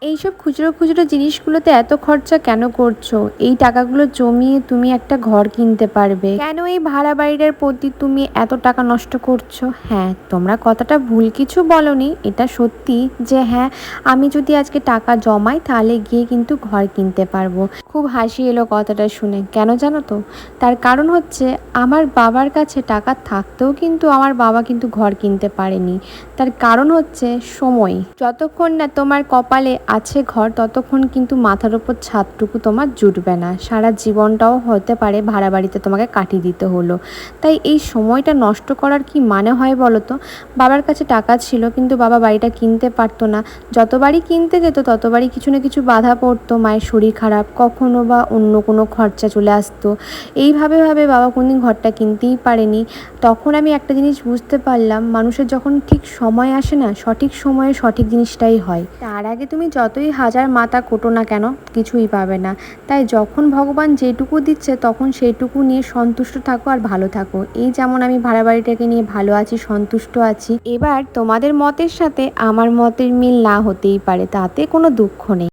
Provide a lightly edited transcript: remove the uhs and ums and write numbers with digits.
এইসব খুচরো খুচরো জিনিসগুলোতে এত খরচা কেন করছো? এই টাকাগুলো জমিয়ে তুমি একটা ঘর কিনতে পারবে। কেন এই ভাড়া বাড়িটার প্রতি তুমি এত টাকা নষ্ট করছো? হ্যাঁ, তোমরা কথাটা ভুল কিছু বলনি, এটা সত্যি যে হ্যাঁ, আমি যদি আজকে টাকা জমাই তাহলে গিয়ে কিন্তু ঘর কিনতে পারবো। খুব হাসি এলো কথাটা শুনে। কেন জানো তো? তার কারণ হচ্ছে আমার বাবার কাছে টাকা থাকতেও কিন্তু আমার বাবা কিন্তু ঘর কিনতে পারেনি। তার কারণ হচ্ছে সময়। যতক্ষণ না তোমার কপালে আছে ঘর ততক্ষণ কিন্তু মাথার উপর ছাদটুকু তোমার জুটবে না। সারা জীবনটাও হতে পারে ভাড়া বাড়িতে তোমাকে কাটিয়ে দিতে হলো। তাই এই সময়টা নষ্ট করার কি মানে হয় বলো তো? বাবার কাছে টাকা ছিল কিন্তু বাবা বাড়িটা কিনতে পারতো না। যতবারই কিনতে যেত ততবারই কিছু না কিছু বাধা পড়তো, মায়ের শরীর খারাপ, কখনো বা অন্য কোনো খরচা চলে আসতো। এইভাবে বাবা কোনোদিন ঘরটা কিনতেই পারেনি। তখন আমি একটা জিনিস বুঝতে পারলাম, মানুষের যখন ঠিক সময় আসে না, সঠিক সময়ে সঠিক জিনিসটাই হয়। তার আগে তুমি যতই হাজার মাথা কোটো না কেন, কিছুই পাবে না। তাই যখন ভগবান যেটুকু দিচ্ছে তখন সেইটুকু নিয়ে সন্তুষ্ট থাকো আর ভালো থাকো। এই যেমন আমি ভাড়া বাড়িটাকে নিয়ে ভালো আছি, সন্তুষ্ট আছি। এবার তোমাদের মতের সাথে আমার মতের মিল না হতেই পারে, তাতে কোনো দুঃখ নেই।